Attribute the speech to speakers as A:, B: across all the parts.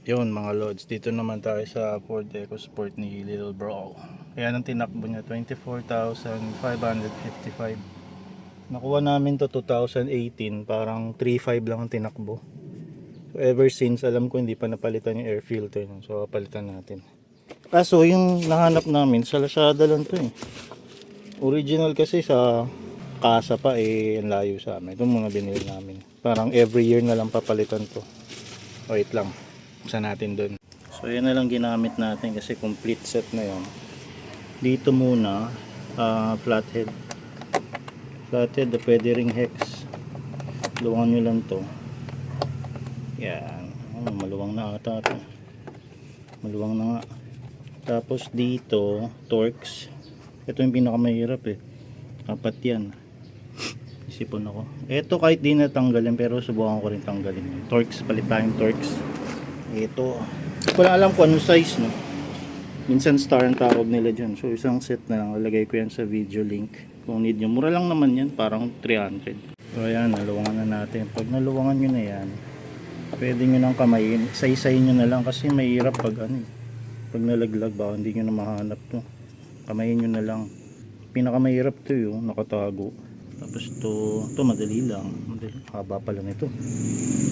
A: Yun mga lods, dito naman tayo sa Ford EcoSport ni Little Bro. Ayan ang tinakbo niya, 24,555. Nakuha namin to 2018, parang 3.5 lang ang tinakbo. So ever since, alam ko hindi pa napalitan yung air filter. So palitan natin. Kaso yung nahanap namin, sa Lazada lang to eh. Original kasi sa kasa pa eh, ang layo sa amin. Ito muna binili namin. Parang every year na lang papalitan to. Wait lang, buksan natin dun. So yan na lang ginamit natin kasi complete set na yan. Dito muna flathead na pwede ring hex. Luwangan nyo lang to. Yan, maluwang na ata ito. Maluwang na nga. Tapos dito Torx. Ito yung pinakamahirap eh, 4 yan. Isipon ako. Ito kahit di natanggalin, pero subukan ko rin tanggalin. Torx, palit tayong Torx. Ito, hindi ko lang alam kung anong size, no? Minsan star ang tawag nila dyan. So isang set na lang, lalagay ko yan sa video link kung need nyo. Mura lang naman yan, parang 300. So ayan, naluwangan na natin. Pag naluwangan nyo na yan, pwede nyo nang kamayin. Isa-isayin nyo na lang kasi mahirap pag pag nalaglag, baka hindi nyo na mahanap to. Kamayin nyo na lang. Pinakamahirap to yung nakatago. Tapos to madali lang. Madali. Haba pala nito.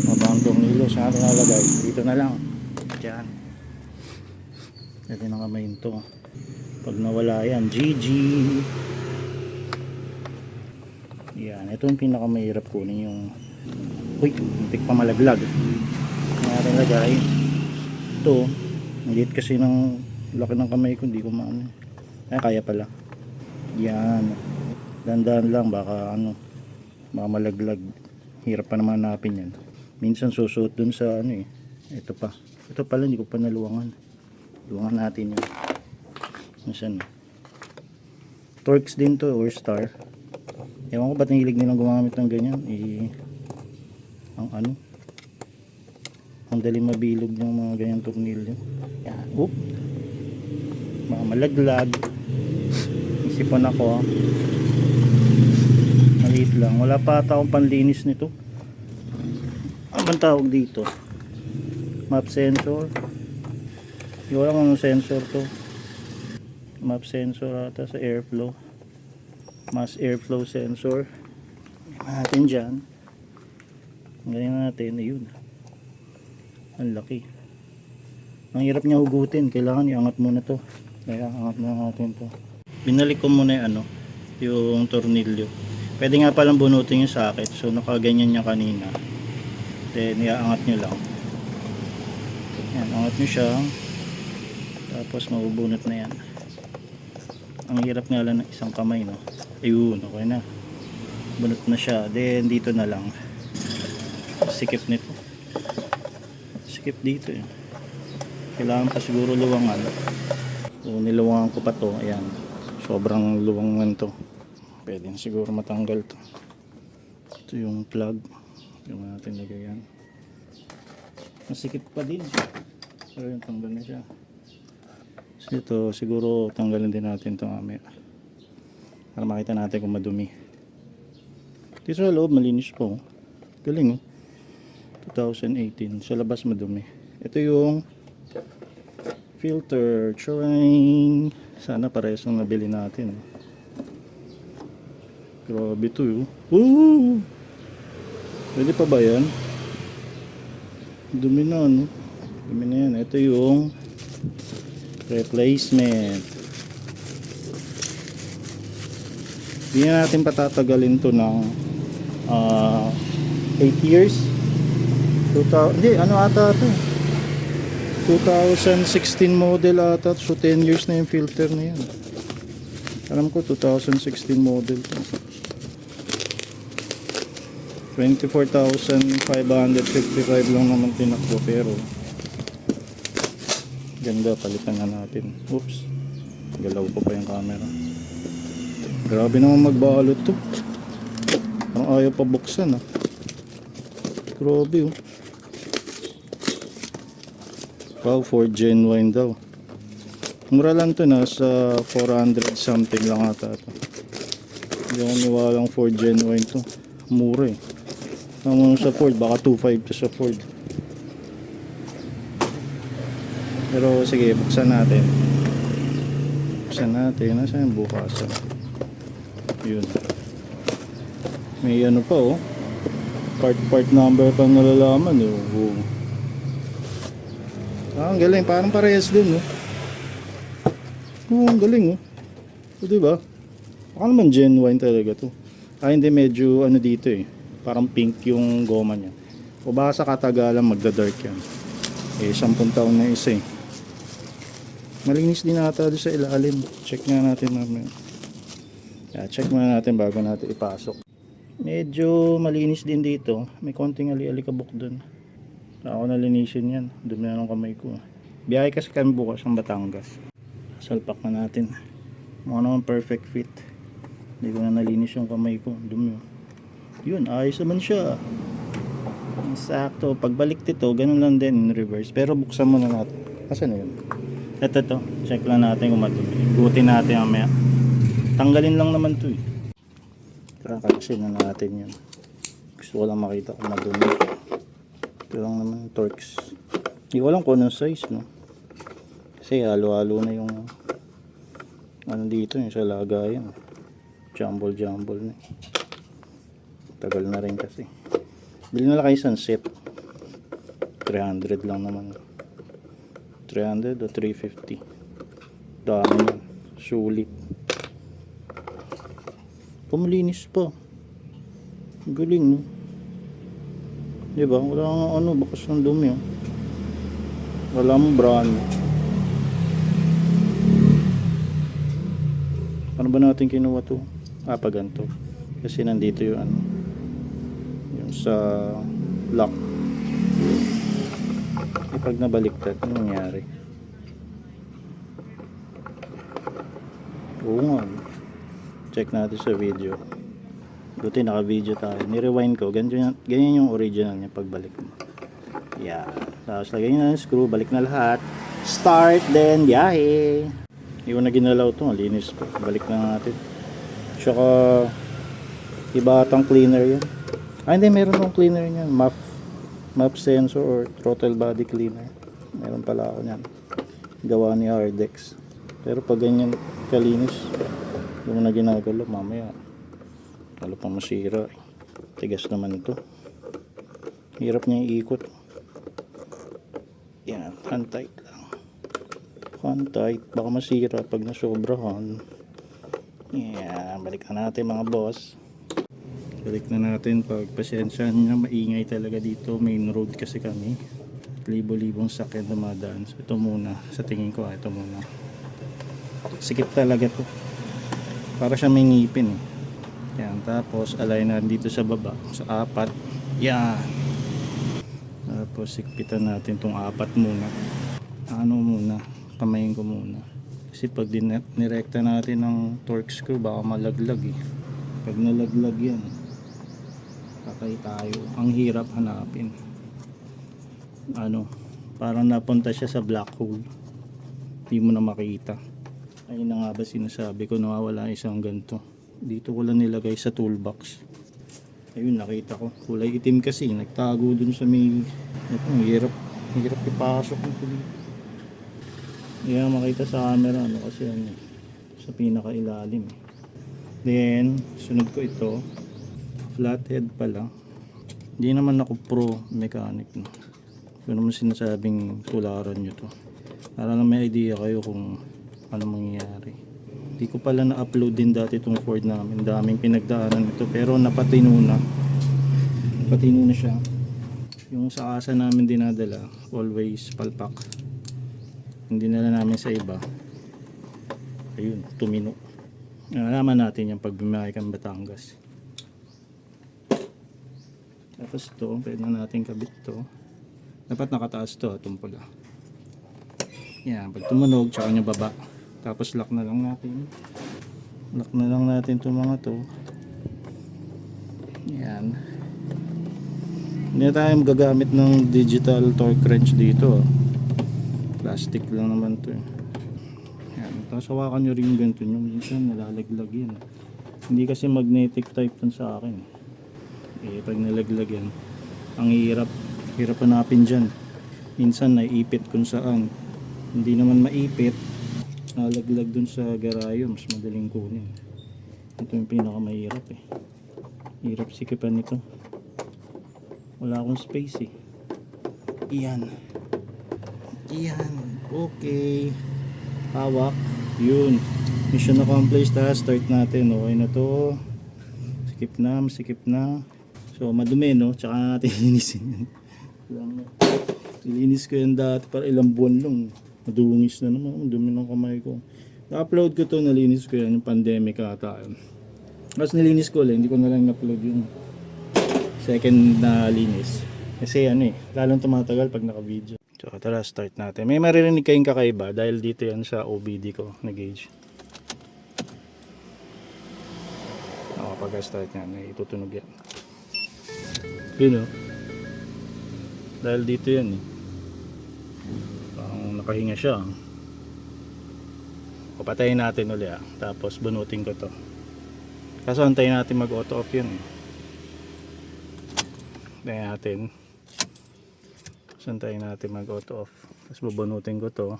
A: Haba ang tornilyo. Saan natin nalagay? Dito na lang. Diyan. Pwede na kamayin to. Pag nawala yan, GG. Yan. Ito yung pinakamahirap kunin yung uy, muntik pa malaglag. Saan natin lagay? Ito. Maliit kasi ng laki ng kamay ko. Hindi ko maano. Kaya pala. Yan. Dandan lang, baka baka malaglag. Hirap pa naman hanapin yan. Minsan susuot dun sa ito pa. Ito pala hindi ko pa naluwangan. Luwangan natin yun. Minsan Torx din to or star. Ewan ko ba't nahilig nilang gumamit ng ganyan. Ang dali mabilog ng mga ganyan tornilyo. Yan. Oop. Mga malaglag. Isipon ako maliit lang, wala pa ata akong panlinis nito. Ano bang tawag dito? Map sensor. Hindi ko alam anong sensor to. Map sensor ata sa airflow. Mass airflow sensor. Natin dyan. Ganyan natin, ayun. Ang laki. Ang hirap niya hugutin, kailangan iangat muna to. Kaya angat na natin to. Binalik ko muna yung tornilyo. Pwede nga palang bunutin yung socket. So nakaganyan niya kanina. Then iaangat nyo lang. Yan, angat nyo siya. Tapos mabubunot na yan. Ang hirap nga lang ng isang kamay, no? Ayun, okay na. Bunot na siya. Then dito na lang. Sikip nito. Sikip dito eh. Kailangan pa siguro luwangan. So niluwangan ko pa to. Ayan. Sobrang luwangan to. Pwede na siguro matanggal to. Ito yung plug. Yung natin lagay yan. Masikip pa din. Pero yung tanggal na siya. So ito siguro tanggalin din natin ito mamaya. Para makita natin kung madumi. Dito sa loob malinis po. Galing 2018. Sa labas madumi. Ito yung filter. Trying. Sana parehas ng nabili natin. Grabe to yun. Woo! Pwede pa ba yan? Dumi na no? Dumi na yan. Ito yung replacement. Hindi na natin patatagalin to ng 8 years. Hindi, ano ata to? 2016 model ata. So 10 years na yung filter na yan. Alam ko 2016 model to. 24,555 lang naman tinakbo, pero ganda, palitan na natin. Oops, galaw ko pa yung camera. Grabe naman magbalot to. Parang ayaw pa buksan Grabe Wow, Ford Genuine daw. Mura lang to, nasa 400 something lang ata to. Hindi ako niwalang Ford Genuine to. Mura Naman sa Ford, baka 2.5 to sa Ford. Pero sige, buksan natin. Buksan natin. Nasaan yung bukasan? Yun. May ano pa oh. Part number pang nalalaman eh. Oh. Ang galing. Parang parehas din oh. Ang galing oh. O, diba? Baka naman genuine talaga to. Hindi, medyo ano dito eh. Parang pink yung goma niya. O baka sa katagalan magda-dark yan. 10 taon na isa eh. Malinis din nata doon sa ilalim. Check nga natin mamaya. Check muna natin bago natin ipasok. Medyo malinis din dito. May konting ali-alikabok doon. Ako nalinisin yan. Dumi na ng kamay ko. Biyahe kasi kami bukas ng Batangas. Salpak na natin. Mukha naman perfect fit. Hindi ko na nalinis yung kamay ko. Dumi. Yun, ayos naman siya. Sakto. Pagbalik dito, ganun lang din in reverse. Pero buksan muna natin. Asan na yun? Ito. Check lang natin kung madumi. Ikutin natin mamaya. Tanggalin lang naman to eh. Kakalasin na natin yun. Gusto ko lang makita kung madumi. Ito lang naman Torx. Hindi ko alam kung anong size no. Kasi halo-halo na yung ano dito yung sa lagayan. Jumble na. Tagal na rin kasi. Bili na lang kayo isang set. 300 lang naman. 300 o 350. Dami yan. Sulit. Pumalinis pa. Galing no. Diba? Wala nga ano. Bakas ng dumi oh. Wala mong brand. Ano ba natin kinuha to? Pa ganito. Kasi nandito yung ano. Yung sa lock. Pag nabaliktad, ano nangyari? Oo nga. Check natin sa video. Buti naka-video tayo. Ni-rewind ko. Ganyan yung original niya pagbalik mo. Yeah. Tapos lagay nyo na yung screw. Balik na lahat. Start, then biyahe. Hindi ko na ginalaw ito. Malinis po. Balik na natin. Tsaka iba atang cleaner yan. Hindi. Meron akong cleaner yan. MAP sensor or throttle body cleaner. Meron pala ako yan. Gawa ni Hardex. Pero pag ganyan kalinis, yung na ginagalaw, mamaya lalo pang masira. Tigas naman ito. Hirap niya iikot. Yan, hand tight lang. Hand tight. Baka masira pag nasobrahan. Yan, balik na natin mga boss. Balik na natin. Pag pasensya nyo, maingay talaga dito. Main road kasi kami. Libo-libong sakyan dumadaan. So ito muna. Sa tingin ko, ito muna. Sikip talaga to. Para siya may ngipin eh. Yan, tapos alay na dito sa baba, sa 4. Yan. Tapos sikpitan natin tong 4 muna. Ano muna, kamayin ko muna. Kasi pag nirekta natin ng torque screw, baka malaglag eh. Pag nalaglag yan, patay tayo. Ang hirap hanapin. Ano, parang napunta siya sa black hole. Hindi mo na makita. Ayun na nga ba sinasabi ko, nawawala isang ganito. Dito ko lang nilagay sa toolbox. Ayun, nakita ko. Kulay itim kasi. Nagtago dun sa may... Ito, hirap ipasok nito dito. Hindi na makita sa camera. Ano kasi ano, sa pinakailalim. Then, sunod ko ito. Flathead pala. Hindi naman ako pro mechanic. No? Ito naman sinasabing tularan nyo to. Para na may idea kayo kung ano mangyayari. Hindi ko pala na-upload din dati itong Ford namin. Daming pinagdaanan ito. Pero napatino na. Napatino na siya. Yung sa asa namin dinadala, always palpak. Hindi nala namin sa iba. Ayun, tumino. Nalaman natin yung pag bumiyahe kang Batangas. Tapos ito, pwede na natin kabit ito. Dapat nakataas ito, itong pula. Yan, pag tumunog, tsaka nyo baba. Tapos lock na lang natin. Lock na lang natin itong mga to. Yan. Hindi na tayo magagamit ng digital torque wrench dito. Plastic lang naman to. Yan. Tapos hawakan nyo rin yung ganito nyo. Minsan nalalaglag yan. Hindi kasi magnetic type dun sa akin. Pag nalaglag yan, ang hirap hanapin dyan. Minsan naiipit kung saan. Hindi naman maipit. Nalaglag dun sa garayo, mas madaling kunin. Ito yung pinakamahirap eh. Hirap sikipan nito. Wala akong space eh. Iyan. Okay. Hawak. Yun. Mission accomplished ha. Start natin. Okay na to. Sikip na. So madumi no. Tsaka natin linisin yan. Nilinis ko yan dati para ilang buwan lang. Madungis na naman. Dumi ng kamay ko. Na-upload ko to. Nalinis ko yan. Yung pandemic ata yun. Mas nilinis ko lang. Hindi ko na lang na-upload yung second na linis. Kasi ano eh. Lalong tumatagal pag naka-video. So tara, start natin. May maririnig kayong kakaiba dahil dito yan sa OBD ko na gauge. Pag-start yan, itutunog yan. Yun o. Dahil dito yan eh. Parang nakahinga siya. Papatayin natin ulit ah. Tapos bunutin ko to. Kaso antayin natin mag-auto off yun. Antayin natin mag-auto off. Tapos bubunutin ko to.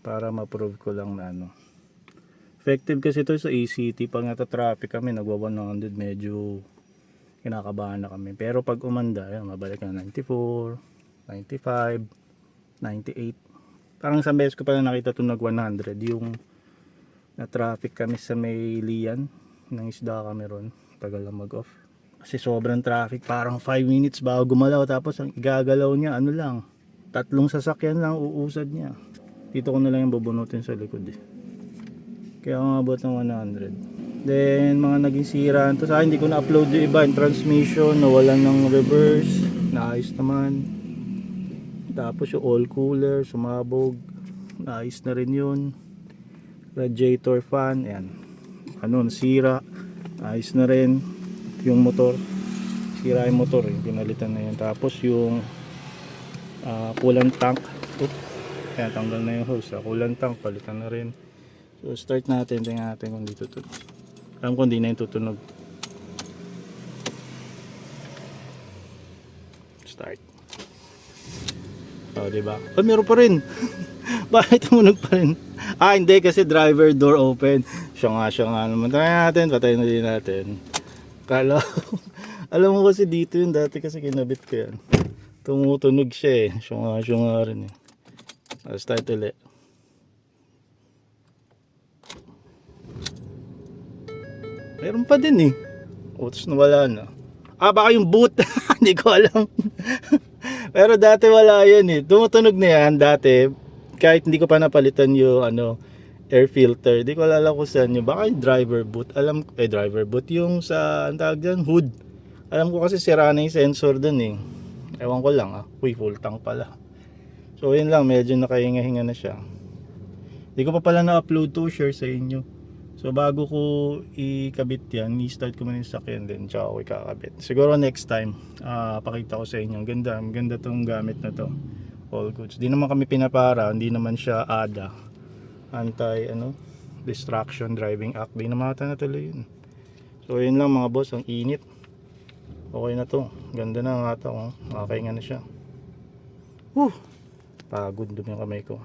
A: Para ma-prove ko lang na ano. Effective kasi ito sa ACT. Pag nata-traffic kami, nagwa 100, medyo kinakabahan na kami. Pero pag umanda, ayun, mabalik na 94, 95, 98. Parang isang beses ko pala nakita ito nag 100. Yung na-traffic kami sa may Lian. Nang isda kami ron. Tagal lang mag-off. Kasi sobrang traffic. Parang 5 minutes bago gumalaw. Tapos ang igagalaw niya, ano lang. 3 sasakyan lang uusad niya. Dito ko na lang yung bubunutin sa likod eh. Kaya umabot ng 100. Then mga naging sira to sa akin, hindi ko na-upload yung iba, yung transmission nawalan ng reverse, naayos naman. Tapos yung oil cooler sumabog, naayos na rin yun. Radiator fan, ayan, ano, nasira, ayos na rin. Yung motor, sira yung motor eh, pinalitan na yun. Tapos yung coolant tank, kaya tanggal na yung hose, coolant tank palitan na rin. So start natin, tingnan natin kung dito tutunog. Alam ko hindi na yung tutunog. Start. Oh, diba? Oh, meron pa rin. Bakit tumunog pa rin? Ah, hindi kasi driver door open. Siya nga naman. Tingnan natin, patayin na din natin. Kala alam mo kasi dito yun, dati kasi kinabit ko yan. Tumutunog siya eh. Siya nga rin eh. Start ulit. Meron pa din eh. Tapos nawala na. Ah, baka yung boot. Hindi ko alam. Pero dati wala yan eh. Tumutunog na yan dati. Kahit hindi ko pa napalitan yung air filter. Hindi ko alam kung saan yun. Baka yung driver boot. Driver boot yung sa, ang tawag dyan, hood. Alam ko kasi sira na yung sensor dun eh. Ewan ko lang ah. Uy, full tank pala. So yun lang, medyo nakahinga-hinga na siya. Hindi ko pa pala na-upload to, share sa inyo. So bago ko ikabit yan, i-start ko muna yung sakyan din, tsaka ako ikakabit. Siguro next time, pakita ko sa inyo. Ganda tong gamit na to. All goods. Di naman kami pinapara, hindi naman siya ADA. Distraction Driving Act. Di naman ata natuloy yun. So yun lang mga boss, ang init. Okay na to. Ganda na ang ata ko. Makahinga na siya. Pagod dumi yung kamay ko.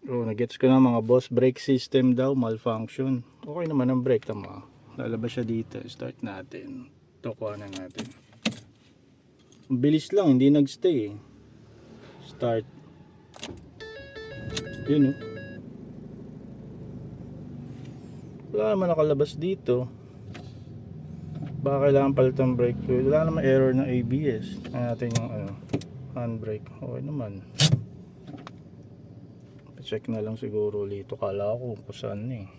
A: So, nagets ko na mga boss, brake system daw malfunction. Okay naman ang brake, tama. Lalabas siya dito. Start natin. Tukuhanan natin. Ang bilis lang, hindi nagstay eh. Start. Yun oh. Wala naman nakalabas dito. Baka kailangan palitan brake fluid. Wala naman error ng ABS. Tingnan natin yung handbrake. Okay naman. Check na lang siguro ulit. Kala ko kung saan eh.